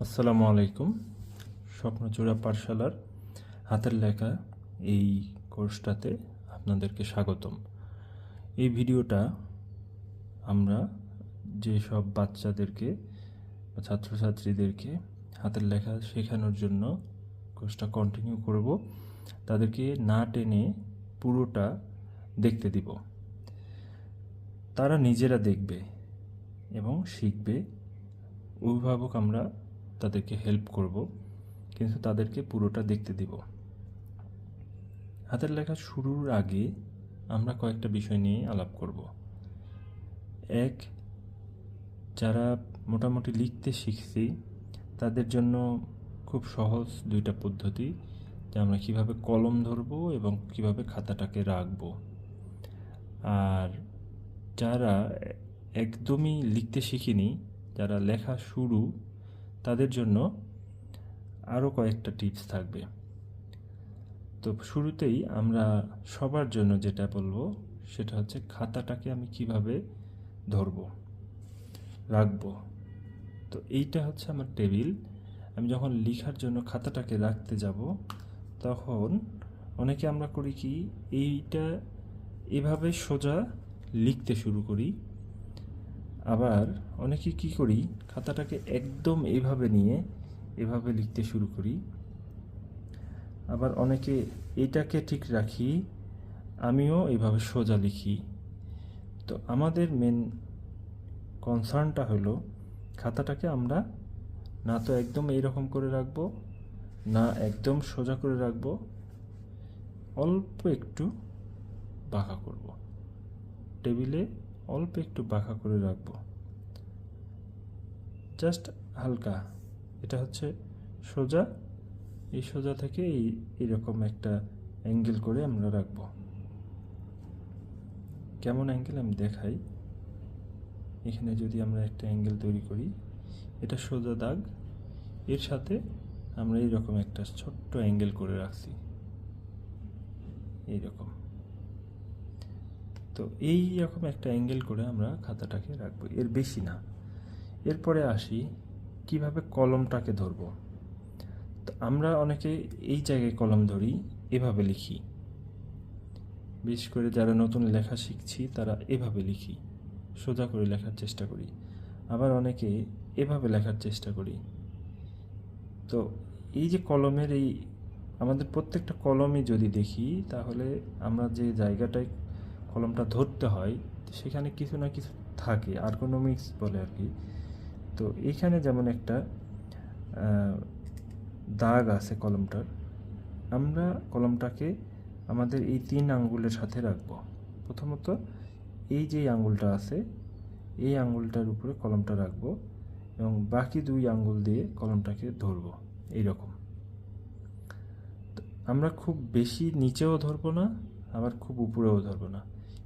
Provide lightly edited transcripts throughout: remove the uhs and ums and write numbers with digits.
আসসালামু আলাইকুম। স্বপ্নচূড়া পাঠশালার হাতের লেখা এই কোর্সটাতে আপনাদেরকে স্বাগতম। এই ভিডিওটা আমরা যেসব বাচ্চাদেরকে বা ছাত্রছাত্রীদেরকে হাতের লেখা শেখানোর জন্য কোর্সটা কন্টিনিউ করব, তাদেরকে না টেনে পুরোটা দেখতে দিব। তারা নিজেরা দেখবে এবং শিখবে। অভিভাবক আমরা তাদেরকে হেল্প করব, কিন্তু তাদেরকে পুরোটা দেখতে দিব। হাতের লেখা শুরুর আগে আমরা কয়েকটা বিষয় নিয়ে আলাপ করব। এক, যারা মোটামুটি লিখতে শিখছি তাদের জন্য খুব সহজ দুইটা পদ্ধতি, যে আমরা কীভাবে কলম ধরবো এবং কিভাবে খাতাটাকে রাখবো। আর যারা একদমই লিখতে শিখিনি, যারা লেখা শুরু, তাদের জন্য আরও কয়েকটা টিপস থাকবে। তো শুরুতেই আমরা সবার জন্য যেটা বলবো সেটা হচ্ছে খাতাটাকে আমি কিভাবে ধরবো, রাখবো। তো এইটা হচ্ছে আমার টেবিল। আমি যখন লেখার জন্য খাতাটাকে রাখতে যাব, তখন অনেকে আমরা করি কি, এইটা এভাবে সোজা লিখতে শুরু করি। আবার অনেকে কি করি, খাতাটাকে একদম এইভাবে নিয়ে এভাবে লিখতে শুরু করি। আবার অনেকে এটাকে ঠিক রাখি, আমিও এইভাবে সোজা লিখি। তো আমাদের মেন কনসার্নটা হলো খাতাটাকে আমরা না তো একদম এইরকম করে রাখবো, না একদম সোজা করে রাখবো, অল্প একটু বাঁকা করব। টেবিলে অল্প একটু বাঁকা করে রাখবো, জাস্ট হালকা। এটা হচ্ছে সোজা, এই সোজা থেকে এইরকম একটা অ্যাঙ্গেল করে আমরা রাখবো। কেমন অ্যাঙ্গেল আমি দেখাই। এখানে যদি আমরা একটা অ্যাঙ্গেল তৈরি করি, এটা সোজা দাগ, এর সাথে আমরা এইরকম একটা ছোট্ট অ্যাঙ্গেল করে রাখছি, এইরকম। তো এইরকম একটা অ্যাঙ্গেল করে আমরা খাতাটাকে রাখবো, এর বেশি না। এরপরে আসি কিভাবে কলমটাকে ধরবো। তো আমরা অনেকে এই জায়গায় কলম ধরি, এভাবে লিখি। বিশেষ করে যারা নতুন লেখা শিখছি তারা এভাবে লিখি, সোজা করে লেখার চেষ্টা করি। আবার অনেকে এভাবে লেখার চেষ্টা করি। তো এই যে কলমের এই আমাদের প্রত্যেকটা কলমই যদি দেখি, তাহলে আমরা যে জায়গাটায় কলমটা ধরতে হয় সেখানে কিছু না কিছু থাকে, আর্গোনমিক্স বলে আর কি। তো এইখানে যেমন একটা দাগ আছে কলমটার, আমরা কলমটাকে আমাদের এই 3 আঙ্গুলের সাথে রাখবো। প্রথমত এই যে আঙ্গুলটা আছে, এই আঙ্গুলটার উপরে কলমটা রাখবো এবং বাকি 2 আঙ্গুল দিয়ে কলমটাকে ধরবো, এইরকম। আমরা খুব বেশি নিচেও ধরবো না, আবার খুব উপরেও ধরবো না,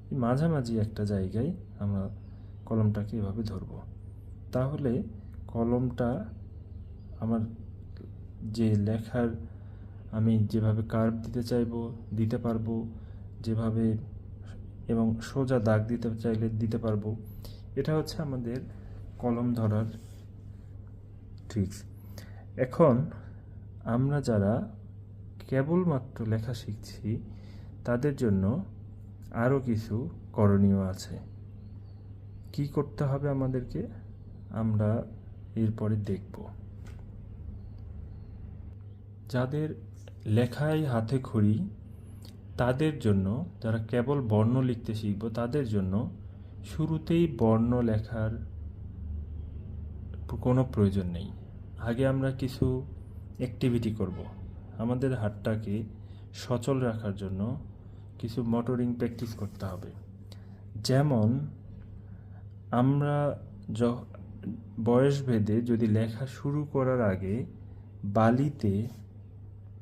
এই মাঝামাঝি একটা জায়গায় আমরা কলমটাকে এভাবে ধরবো। তাহলে কলমটা আমার যে লেখার আমি যেভাবে কার্ভ দিতে চাইবো দিতে পারবো, যেভাবে এবং সোজা দাগ দিতে চাইলে দিতে পারবো। এটা হচ্ছে আমাদের কলম ধরার ট্রিক্স। এখন আমরা যারা কেবলমাত্র লেখা শিখছি তাদের জন্য আরও কিছু করণীয় আছে। কি করতে হবে আমাদেরকে, আমরা এরপরে দেখব। যাদের লেখায় হাতে খড়ি, তাদের জন্য, যারা কেবল বর্ণ লিখতে শিখব, তাদের জন্য শুরুতেই বর্ণ লেখার কোনো প্রয়োজন নেই। আগে আমরা কিছু অ্যাক্টিভিটি করব। আমাদের হাতটাকে সচল রাখার জন্য কিছু মোটরিং প্র্যাকটিস করতে হবে। যেমন আমরা বয়স ভেদে যদি লেখা শুরু করার আগে বালিতে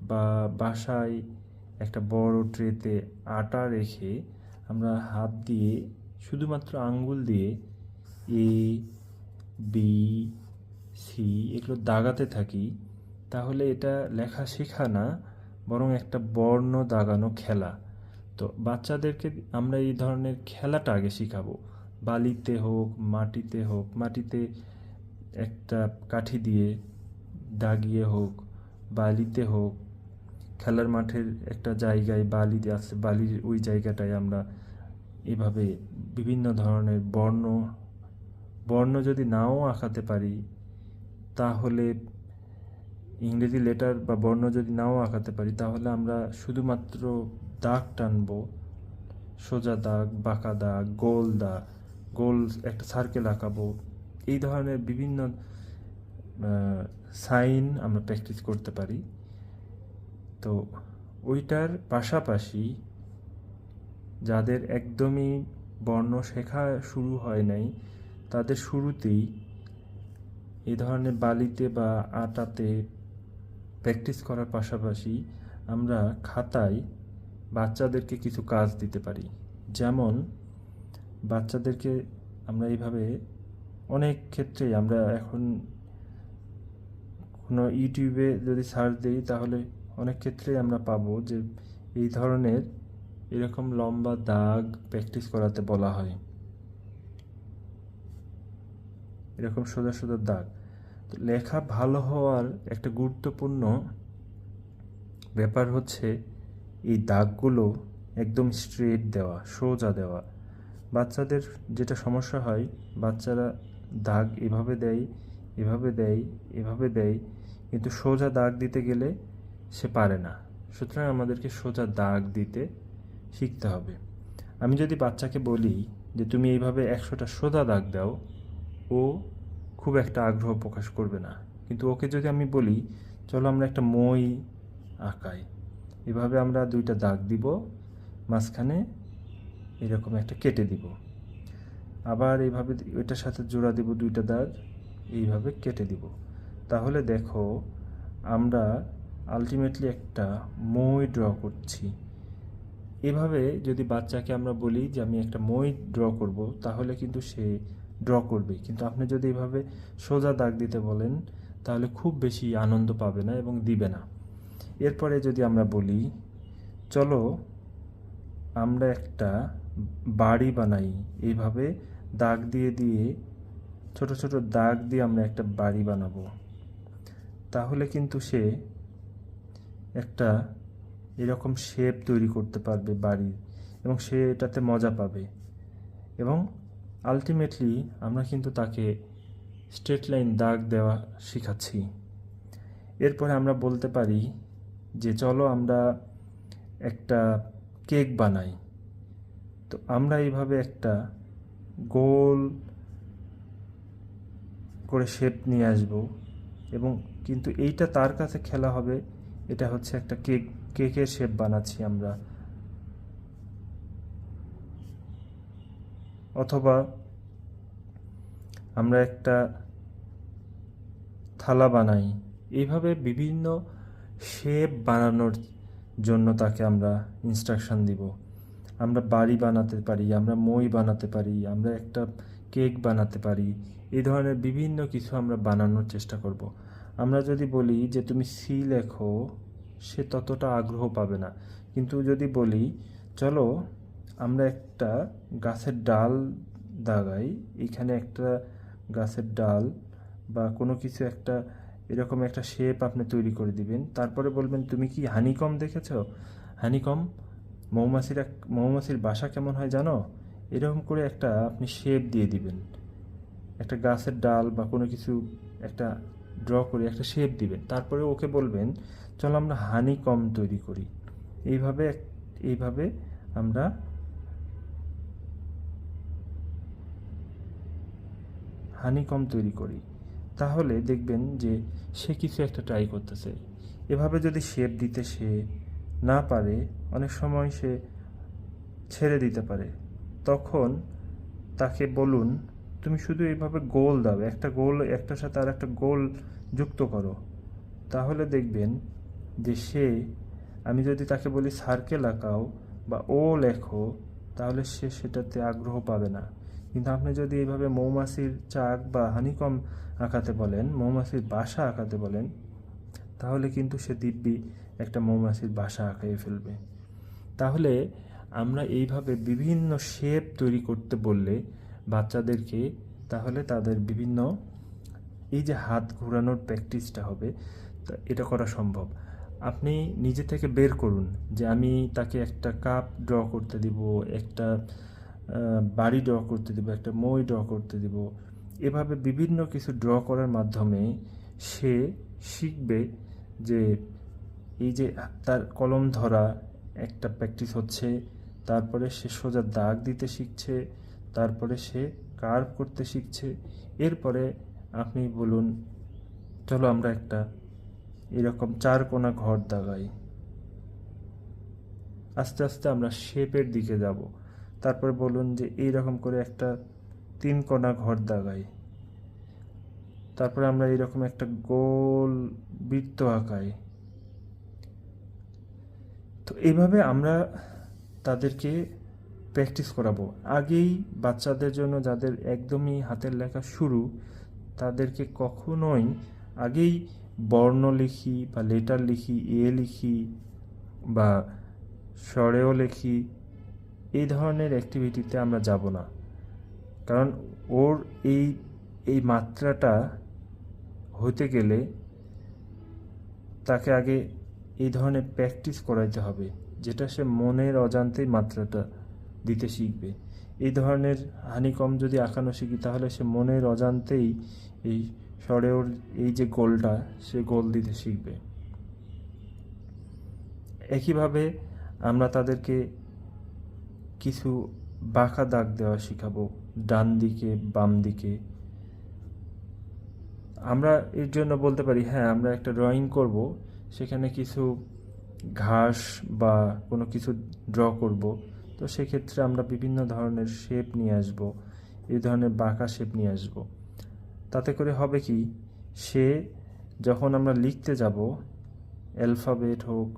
বা বাসায় একটা বড় ট্রেতে আটা রেখে আমরা হাত দিয়ে শুধুমাত্র আঙ্গুল দিয়ে এ বি সি এগুলো দাগাতে থাকি, তাহলে এটা লেখা শেখা না, বরং একটা বর্ণ দাগানো খেলা। তো বাচ্চাদেরকে আমরা এই ধরনের খেলাটা আগে শেখাবো। বালিতে হোক, মাটিতে হোক, মাটিতে একটা কাঠি দিয়ে দাগিয়ে হোক, বালিতে হোক, খেলার মাঠের একটা জায়গায় বালিতে আছে, বালির ওই জায়গাটায় আমরা এভাবে বিভিন্ন ধরনের বর্ণ যদি নাও আঁকাতে পারি, তাহলে ইংরেজি লেটার বা বর্ণ যদি নাও আঁকাতে পারি, তাহলে আমরা শুধুমাত্র দাগ টানবো, সোজা দাগ, বাঁকা দাগ, গোল একটা সার্কেল আঁকাবো। এই ধরনের বিভিন্ন সাইন আমরা প্র্যাকটিস করতে পারি। তো ওইটার পাশাপাশি যাদের একদমই বর্ণ শেখা শুরু হয় নাই, তাদের শুরুতেই এই ধরনের বালিতে বা আটাতে প্র্যাকটিস করার পাশাপাশি আমরা খাতায় বাচ্চাদেরকে কিছু কাজ দিতে পারি। যেমন বাচ্চাদেরকে আমরা এইভাবে অনেক ক্ষেত্রেই আমরা এখন কোনো ইউটিউবে যদি সার্চ দিই, তাহলে অনেক ক্ষেত্রেই আমরা পাবো যে এই ধরনের এরকম লম্বা দাগ প্র্যাকটিস করাতে বলা হয়, এরকম সোজা সোজা দাগ। তো লেখা ভালো হওয়ার একটা গুরুত্বপূর্ণ ব্যাপার হচ্ছে এই দাগগুলো একদম স্ট্রেট দেওয়া, সোজা দেওয়া। বাচ্চাদের যেটা সমস্যা হয়, বাচ্চারা দাগ এভাবে দেয়, এভাবে দেয়, এভাবে দেয়, কিন্তু সোজা দাগ দিতে গেলে সে পারে না। সুতরাং আমাদেরকে সোজা দাগ দিতে শিখতে হবে। আমি যদি বাচ্চাকে বলি যে তুমি এইভাবে 100টা সোজা দাগ দাও, ও খুব একটা আগ্রহ প্রকাশ করবে না। কিন্তু ওকে যদি আমি বলি চলো আমরা একটা মই আঁকাই, এভাবে আমরা 2টা দাগ দিব, মাঝখানে এরকম একটা কেটে দিব, আবার এইভাবে ওইটার সাথে জোড়া দিব 2টা দাগ, এইভাবে কেটে দিব। তাহলে দেখো আমরা আলটিমেটলি একটা মই ড্র করছি। এভাবে যদি বাচ্চাকে আমরা বলি যে আমি একটা মই ড্র করব, তাহলে কিন্তু সে ড্র করবে। কিন্তু আপনি যদি এভাবে সোজা দাগ দিতে বলেন, তাহলে খুব বেশি আনন্দ পাবে না এবং দিবে না। এরপরে যদি আমরা বলি চলো আমরা একটা বাড়ি বানাই, এইভাবে দাগ দিয়ে দিয়ে ছোট ছোট দাগ দিয়ে আমরা একটা বাড়ি বানাবো, তাহলে কিন্তু সে একটা এরকম শেপ তৈরি করতে পারবে বাড়ির, এবং সে এটাতে মজা পাবে। এবং আলটিমেটলি আমরা কিন্তু তাকে স্ট্রেট লাইন দাগ দেওয়া শেখাচ্ছি। এরপরে আমরা বলতে পারি যে চলো আমরা একটা কেক বানাই। তো আমরা এইভাবে একটা গোল করে শেপ নিয়ে আসবো, এবং কিন্তু এইটা তার কাছে খেলা হবে, এটা হচ্ছে একটা কেকের শেপ বানাচ্ছি আমরা। অথবা আমরা একটা থালা বানাই। এইভাবে বিভিন্ন শেপ বানানোর জন্য তাকে আমরা ইনস্ট্রাকশন দিব। আমরা বাড়ি বানাতে পারি, আমরা মই বানাতে পারি, আমরা একটা কেক বানাতে পারি। এই ধরনের বিভিন্ন কিছু আমরা বানানোর চেষ্টা করব। আমরা যদি বলি যে তুমি সি লেখো, সে ততটা আগ্রহ পাবে না। কিন্তু যদি বলি চলো আমরা একটা গাছের ডাল দাগাই, এখানে একটা গাছের ডাল বা কোনো কিছু একটা এরকম একটা শেপ আপনি তৈরি করে দিবেন। তারপরে বলবেন তুমি কি হানিকম দেখেছো? হানিকম মৌমাছির বাসা কেমন হয় জানো? এরকম করে একটা আপনি শেপ দিয়ে দিবেন, একটা গাছের ডাল বা কোনো কিছু একটা ড্র করে একটা শেপ দিবেন। তারপরে ওকে বলবেন চলো আমরা হানিকম তৈরি করি। এইভাবে আমরা হানিকম তৈরি করি। তাহলে দেখবেন যে সে কিছু একটা ট্রাই করতেছে। এভাবে যদি শেপ দিতে সে না পারে, অনেক সময় সে ছেড়ে দিতে পারে। তখন তাকে বলুন তুমি শুধু এইভাবে গোল দাও, একটা গোল একটার সাথে আর একটা গোল যুক্ত করো। তাহলে দেখবেন যে সে, আমি যদি তাকে বলি সার্কেল আঁকাও বা ও লেখো, তাহলে সে সেটাতে আগ্রহ পাবে না। কিন্তু আপনি যদি এইভাবে মৌমাছির চাক বা হানিকম আঁকাতে বলেন, মৌমাছির বাসা আঁকাতে বলেন, তাহলে কিন্তু সে দিব্যি একটা মৌমাছির বাসা আঁকিয়ে ফেলবে। তাহলে আমরা এইভাবে বিভিন্ন শেপ তৈরি করতে বললে বাচ্চাদেরকে, তাহলে তাদের বিভিন্ন এই যে হাত ঘোরানোর প্র্যাকটিসটা হবে, তা এটা করা সম্ভব। আপনি নিজে থেকে বের করুন যে আমি তাকে একটা কাপ ড্র করতে দিব, একটা বাড়ি ড্র করতে দিব, একটা মই ড্র করতে দিব। এভাবে বিভিন্ন কিছু ড্র করার মাধ্যমে সে শিখবে যে এই যে তার কলম ধরা একটা প্র্যাকটিস হচ্ছে, তারপরে সে সোজা দাগ দিতে শিখছে, তারপরে সে কার্ভ করতে শিখছে। এরপরে আপনি বলুন চলো আমরা একটা এরকম 4 কোণা ঘর দাগাই। আস্তে আস্তে আমরা শেপের দিকে যাব। তারপরে বলুন যে এইরকম করে একটা 3 কোণা ঘর দাগাই। তারপরে আমরা এইরকম একটা গোল বৃত্ত আঁকাই। তো এইভাবে আমরা তাদেরকে প্র্যাকটিস করাবো। আগেই বাচ্চাদের জন্য যাদের একদমই হাতের লেখা শুরু, তাদেরকে কখনোই আগেই বর্ণ লিখি বা লেটার লিখি, লিখি বা স্বরেও লিখি, এই ধরনের অ্যাক্টিভিটিতে আমরা যাব না। কারণ ওর এই মাত্রাটা হতে গেলে তাকে আগে এই ধরনের প্র্যাকটিস করাইতে হবে, যেটা সে মনের অজান্তেই মাত্রাটা দিতে শিখবে। এই ধরনের হানিকম যদি আঁকানো শিখি, তাহলে সে মনের অজান্তেই এই স্বরের এই যে গোলটা, সে গোল দিতে শিখবে। একইভাবে আমরা তাদেরকে কিছু বাঁকা দাগ দেওয়া শিখাবো, ডান দিকে বাম দিকে। আমরা এর জন্য বলতে পারি হ্যাঁ আমরা একটা ড্রয়িং করব, সেখানে কিছু ঘাস বা কোনো কিছু ড্র করব। তো সেক্ষেত্রে আমরা বিভিন্ন ধরনের শেপ নিয়ে আসব, এই ধরনের বাঁকা শেপ নিয়ে আসব। তাতে করে হবে কি, সে যখন আমরা লিখতে যাব, অ্যালফাবেট হোক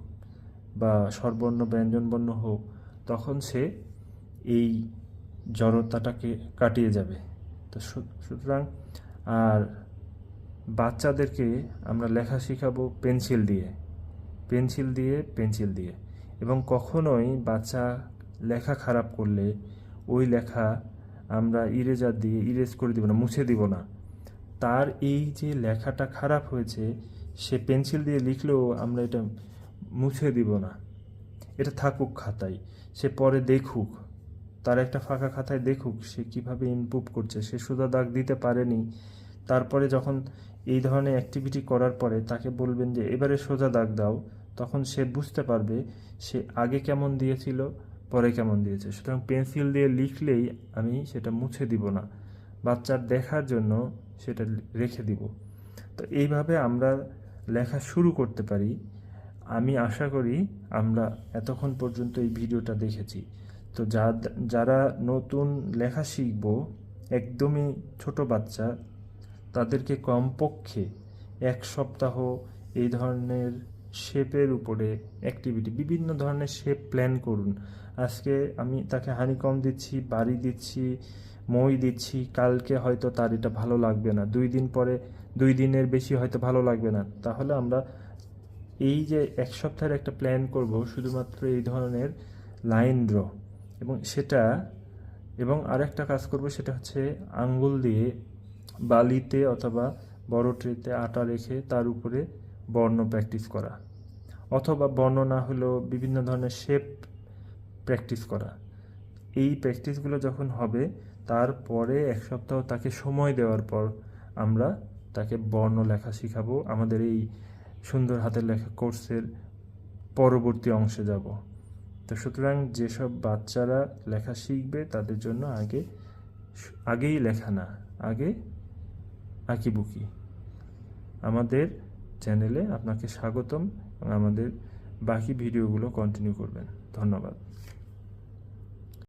বা স্বরবর্ণ ব্যঞ্জনবর্ণ হোক, তখন সে এই জড়তাটাকে কাটিয়ে যাবে। তো সুতরাং আর বাচ্চাদেরকে আমরা লেখা শেখাবো পেন্সিল দিয়ে এবং কখনোই বাচ্চা লেখা খারাপ করলে ওই লেখা আমরা ইরেজার দিয়ে ইরেজ করে দিব না, মুছে দিব না। তার এই যে লেখাটা খারাপ হয়েছে, সে পেন্সিল দিয়ে লিখলেও আমরা এটা মুছে দিব না, এটা থাকুক খাতায়, সে পরে দেখুক, তার একটা ফাঁকা খাতায় দেখুক সে কিভাবে ইমপ্রুভ করছে। সে সোজা দাগ দিতে পারেনি, তারপরে যখন এই ধরনের অ্যাক্টিভিটি করার পরে তাকে বলবেন যে এবারে সোজা দাগ দাও, তখন সে বুঝতে পারবে সে আগে কেমন দিয়েছিল, পরে কেমন দিয়েছে। সুতরাং পেন্সিল দিয়ে লিখলেই আমি সেটা মুছে দিব না, বাচ্চার দেখার জন্য সেটা রেখে দিব। তো এইভাবে আমরা লেখা শুরু করতে পারি। আমি আশা করি আমরা এতক্ষণ পর্যন্ত এই ভিডিওটা দেখেছি। তো যারা নতুন লেখা শিখবো, একদমই ছোট বাচ্চা, তাদেরকে কমপক্ষে 1 সপ্তাহ এই ধরনের শেপের উপরে অ্যাক্টিভিটি, বিভিন্ন ধরনের শেপ প্ল্যান করুন। আজকে আমি তাকে হানিকম দিচ্ছি, বাড়ি দিচ্ছি, মই দিচ্ছি, কালকে হয়তো তার এটা ভালো লাগবে না, 2 দিন পরে 2 দিনের বেশি হয়তো ভালো লাগবে না। তাহলে আমরা এই যে 1 সপ্তাহের একটা প্ল্যান করব শুধুমাত্র এই ধরনের লাইন ড্র, এবং আরেকটা কাজ করব, সেটা হচ্ছে আঙ্গুল দিয়ে বালিতে অথবা বড় ট্রেতে আটা রেখে তার উপরে বর্ণ প্র্যাকটিস করা, অথবা বর্ণ না হলেও বিভিন্ন ধরনের শেপ প্র্যাকটিস করা। এই প্র্যাকটিসগুলো যখন হবে, তারপরে 1 সপ্তাহ তাকে সময় দেওয়ার পর আমরা তাকে বর্ণ লেখা শিখাবো। আমাদের এই সুন্দর হাতের লেখা কোর্সের পরবর্তী অংশে যাব। তো সুতরাং যেসব বাচ্চারা লেখা শিখবে তাদের জন্য আগেই লেখা না, আগে আঁকিবুকি। আমাদের চ্যানেলে আপনাকে স্বাগতম এবং আমাদের বাকি ভিডিওগুলো কন্টিনিউ করবেন। ধন্যবাদ।